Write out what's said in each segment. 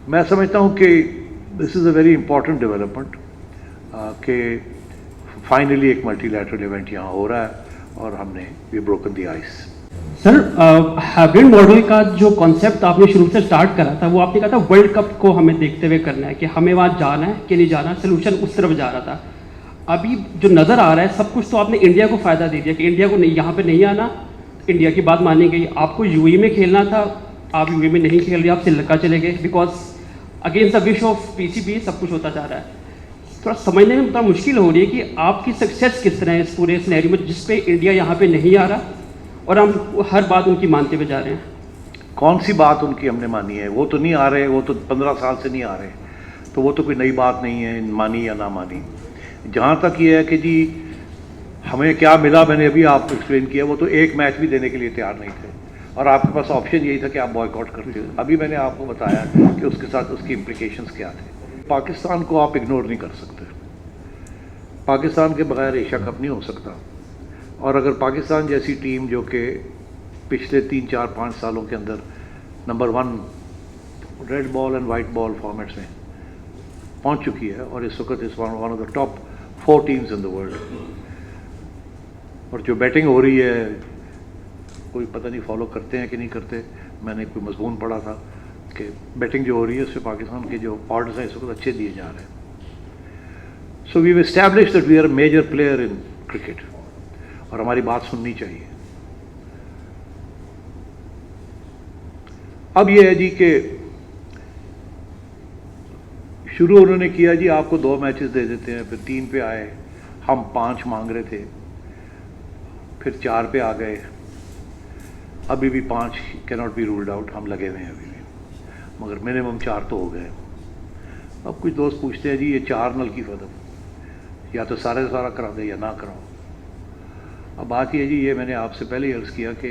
मैं समझता हूँ कि this is a very important development कि फाइनली एक मल्टीलैटरल इवेंट यहाँ हो रहा है और हमने we broken the ice. Sir, hybrid model का जो कॉन्सेप्ट आपने शुरू से स्टार्ट करा था, वो आपने कहा था वर्ल्ड कप को हमें देखते हुए करना है, कि हमें वहाँ जाना है कि नहीं जाना, सोल्यूशन उस तरफ जा रहा था। अभी जो नज़र आ रहा है सब कुछ, तो आपने इंडिया को फ़ायदा दे दिया कि इंडिया को नहीं, यहाँ पे नहीं आना, इंडिया की बात मानी गई। आपको यूएई में खेलना था, आप यूएई में नहीं खेल रहे, आप श्रीलंका चले गए, because against the wish of PCB सब कुछ होता जा रहा है। थोड़ा समझने में बड़ा मुश्किल हो रही है कि आपकी सक्सेस किस तरह है इस पूरे सिनेरियो में, जिस पे इंडिया यहाँ पे नहीं आ रहा और हम हर बात उनकी मानते हुए जा रहे हैं। कौन सी बात उनकी हमने मानी है? वो तो नहीं आ रहे, वो तो 15 साल से नहीं आ रहे, तो वो तो कोई नई बात नहीं है, मानी या ना मानी। जहाँ तक ये है कि जी हमें क्या मिला, मैंने अभी आपको एक्सप्लेन किया, वो तो एक मैच भी देने के लिए तैयार नहीं थे और आपके पास ऑप्शन यही था कि आप बॉयकॉट करते हो। अभी मैंने आपको बताया कि उसके साथ उसकी इम्प्लिकेशंस क्या थे। पाकिस्तान को आप इग्नोर नहीं कर सकते, पाकिस्तान के बगैर एशिया कप नहीं हो सकता। और अगर पाकिस्तान जैसी टीम जो कि पिछले 3, 4, 5 सालों के अंदर number 1 red ball and white ball formats में पहुंच चुकी है और इस वक्त इस one of the top 4 teams in the world, और जो बैटिंग हो रही है कोई पता नहीं फॉलो करते हैं कि नहीं करते, मैंने कोई मजमून पढ़ा था कि बैटिंग जो हो रही है उससे पाकिस्तान के जो ऑर्डर्स हैं इस वक्त अच्छे दिए जा रहे हैं। So we have established that we are a major player in cricket और हमारी बात सुननी चाहिए। अब यह है जी कि शुरू उन्होंने किया जी आपको 2 मैचेस दे देते हैं, फिर 3 पे आए, हम 5 मांग रहे थे, फिर 4 पे आ गए, अभी भी 5 can not be ruled out, हम लगे हुए हैं अभी भी, मगर मिनिमम 4 तो हो गए। अब कुछ दोस्त पूछते हैं जी ये 4 नल की फदम, या तो सारे सारा करा दे या ना कराओ। अब बात ये जी, ये मैंने आपसे पहले ही अर्ज़ किया कि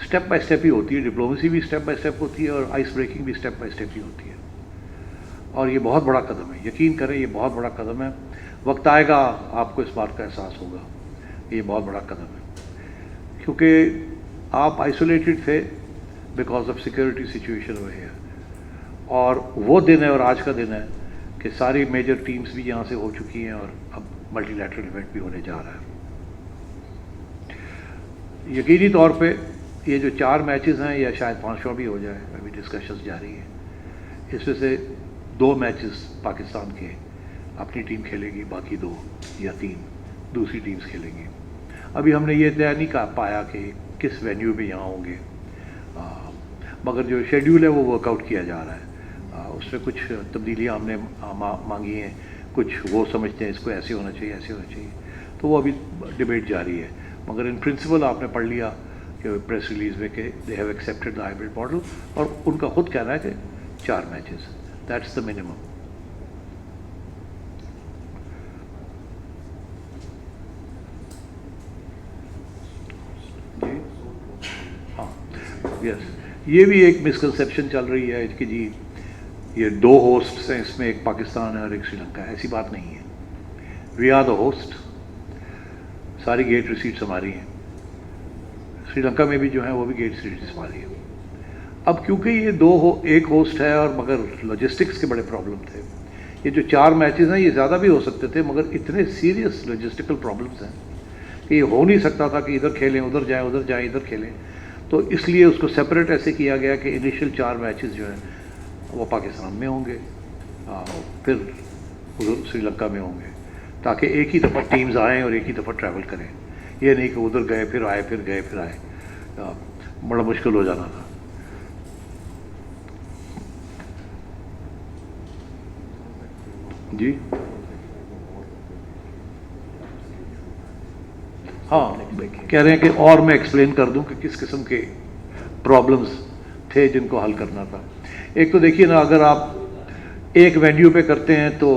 स्टेप बाय स्टेप ही होती है, डिप्लोमेसी भी स्टेप बाय स्टेप होती है और आइस ब्रेकिंग भी स्टेप बाय स्टेप ही होती है। और ये बहुत बड़ा कदम है, यकीन करें ये बहुत बड़ा कदम है। वक्त आएगा आपको इस बात का एहसास होगा कि ये बहुत बड़ा कदम है, क्योंकि आप आइसोलेटेड थे बिकॉज ऑफ सिक्योरिटी सिचुएशन हुए है, और वो दिन है और आज का दिन है कि सारी मेजर टीम्स भी यहाँ से हो चुकी हैं और अब मल्टीलैटरल इवेंट भी होने जा रहा है। यकीनी तौर पे ये जो 4 मैचेस हैं या शायद 5वां भी हो जाए, अभी डिस्कशंस जारी है, इसमें से 2 मैचेस पाकिस्तान के अपनी टीम खेलेगी, बाकी 2 या 3 दूसरी टीम्स खेलेंगी। अभी हमने ये तय नहीं कर पाया कि किस वेन्यू में यहाँ होंगे, मगर जो शेड्यूल है वो वर्कआउट किया जा रहा है। उसमें कुछ तब्दीलियाँ हमने मांगी हैं, कुछ वो समझते हैं इसको ऐसे होना चाहिए, ऐसे होना चाहिए, तो वो अभी डिबेट जारी है। मगर इन प्रिंसिपल आपने पढ़ लिया कि प्रेस रिलीज में कि they have accepted the hybrid model, और उनका खुद कहना है कि 4 मैचेस, दैट्स द मिनिमम। जी हाँ, यस, ये भी एक मिसकंसेप्शन चल रही है कि जी ये 2 होस्ट्स हैं, इसमें एक पाकिस्तान है और एक श्रीलंका है। ऐसी बात नहीं है, वी आर द होस्ट, सारी गेट रिसीट्स हमारी हैं, श्रीलंका में भी जो है वो भी गेट रिसीट्स हमारी है। अब क्योंकि ये एक होस्ट है और मगर लॉजिस्टिक्स के बड़े प्रॉब्लम थे, ये जो 4 मैचेस हैं ये ज़्यादा भी हो सकते थे, मगर इतने सीरियस लॉजिस्टिकल प्रॉब्लम्स हैं कि ये हो नहीं सकता था कि इधर खेलें उधर जाएं, उधर जाएं इधर खेलें, तो इसलिए उसको सेपरेट ऐसे किया गया कि इनिशियल 4 मैचेस जो हैं वो पाकिस्तान में होंगे, फिर उधर श्रीलंका में होंगे, ताकि एक ही दफ़ा टीम्स आएँ और एक ही दफ़ा ट्रैवल करें। ये नहीं कि उधर गए फिर आए, फिर गए फिर आए, बड़ा मुश्किल हो जाना था। जी हाँ, कह रहे हैं कि और मैं एक्सप्लेन कर दूं कि किस किस्म के प्रॉब्लम्स थे जिनको हल करना था। एक तो देखिए ना, अगर आप एक वेन्यू पे करते हैं तो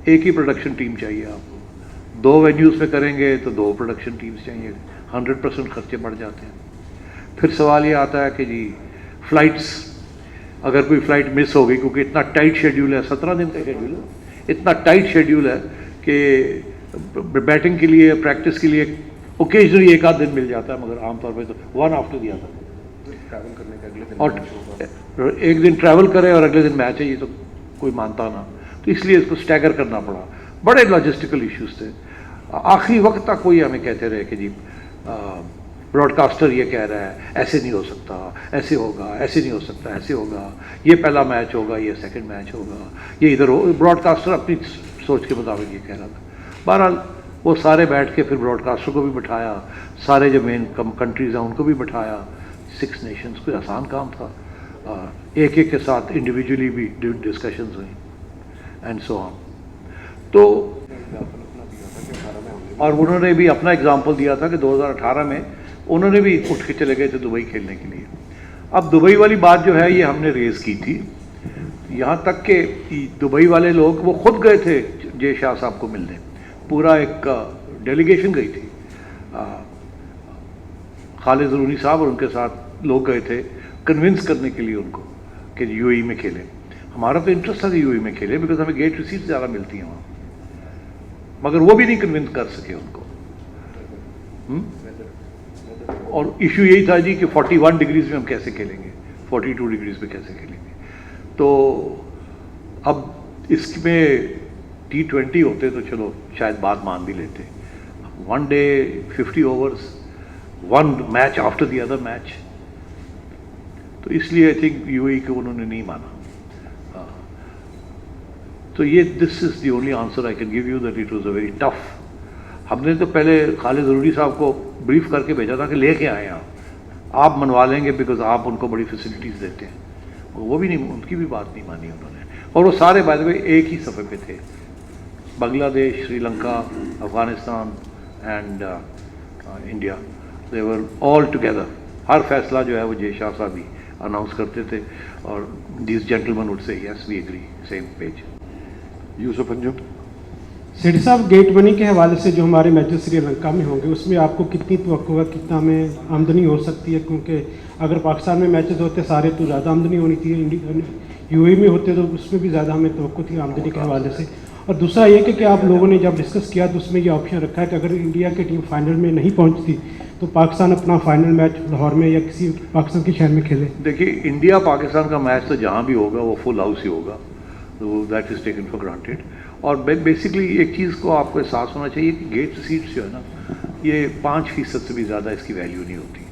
एक ही प्रोडक्शन टीम चाहिए, आपको 2 वेन्यूज़ पे करेंगे तो 2 प्रोडक्शन टीम्स चाहिए, 100% खर्चे बढ़ जाते हैं। फिर सवाल ये आता है कि जी फ्लाइट्स, अगर कोई फ़्लाइट मिस हो गई, क्योंकि इतना टाइट शेड्यूल है, 17 दिन का शेड्यूल है, इतना टाइट शेड्यूल है कि बैटिंग के लिए, प्रैक्टिस के लिए ओकेजनली 1 आध दिन मिल जाता है, मगर आमतौर पर तो one after the other travel करने के अगले दिन और एक दिन ट्रैवल करे और अगले दिन मैच है, ये तो कोई मानता ना। तो इसलिए इसको स्टैगर करना पड़ा। बड़े लॉजिस्टिकल इश्यूज थे। आखिरी वक्त तक कोई हमें कहते रहे कि जी ब्रॉडकास्टर ये कह रहा है ऐसे नहीं हो सकता, ऐसे होगा, ऐसे नहीं हो सकता, ऐसे होगा, ये पहला मैच होगा, ये सेकंड मैच होगा, ये इधर हो। ब्रॉडकास्टर अपनी सोच के मुताबिक ये कह रहा था। बहरहाल वो सारे बैठ के फिर ब्रॉडकास्टर को भी बिठाया, सारे जो मेन कंट्रीज हैं उनको भी बिठाया। 6 नेशंस कोई आसान काम था। एक एक के साथ इंडिविजुअली भी डिस्कशंस हुई एंड सो ऑन। तो और उन्होंने भी अपना एग्जाम्पल दिया था कि 2018 में उन्होंने भी उठ के चले गए थे दुबई खेलने के लिए। अब दुबई वाली बात जो है ये हमने रेज की थी, यहाँ तक कि दुबई वाले लोग वो खुद गए थे जय शाह साहब को मिलने। पूरा एक डेलीगेशन गई थी। खालिद ज़रूरी साहब और उनके साथ लोग गए थे कन्विंस करने के लिए उनको कि यूएई में खेलें। हमारा तो इंटरेस्ट था कि यूएई में खेलें, बिकॉज हमें गेट रिसीट ज़्यादा मिलती हैं वहाँ, मगर वो भी नहीं कन्विंस कर सके उनको। और इशू यही था जी कि 41 डिग्रीज में हम कैसे खेलेंगे, 42 डिग्रीज में कैसे खेलेंगे। तो अब इसमें T20 होते तो चलो शायद बात मान भी लेते। 1 day 50 overs, 1 match after the other match, तो इसलिए आई थिंक यूएई को उन्होंने नहीं माना। तो ये this is the only answer I can give you, that it was a very tough. हमने तो पहले खालिद ज़रूरी साहब को ब्रीफ करके भेजा था कि लेके आए आप मनवा लेंगे, बिकॉज आप उनको बड़ी फैसिलिटीज़ देते हैं। वो भी नहीं, उनकी भी बात नहीं मानी उन्होंने। और वो सारे बाय द वे एक ही सफ़े पे थे, Bangladesh, Sri Lanka, Afghanistan and India, they were all together. हर फैसला जो है वो जय शाह साहब ही अनाउंस करते थे और this gentleman would say yes we agree, same page. Yusuf Anjum. Sethi साहब, गेट मनी के हवाले से जो हमारे मैचेस श्रीलंका में होंगे उसमें आपको कितनी तवक्को है, कितना हमें आमदनी हो सकती है? क्योंकि अगर पाकिस्तान में मैचेस होते सारे तो ज़्यादा आमदनी होनी थी, यूएई में होते तो उसमें भी ज़्यादा हमें तवक्को थी आमदनी के हवाले से। और दूसरा ये कि आप लोगों ने जब डिस्कस किया तो उसमें ये ऑप्शन रखा है कि अगर इंडिया की टीम फाइनल में नहीं पहुँचती तो पाकिस्तान अपना फाइनल मैच लाहौर में या किसी पाकिस्तान के शहर में खेले। देखिए, इंडिया पाकिस्तान का मैच तो जहाँ भी होगा वो फुल हाउस ही होगा, तो that is taken for granted. और बेसिकली एक चीज़ को आपको एहसास होना चाहिए कि गेट सीट्स जो है ना, ये 5% से भी ज़्यादा इसकी वैल्यू नहीं होती।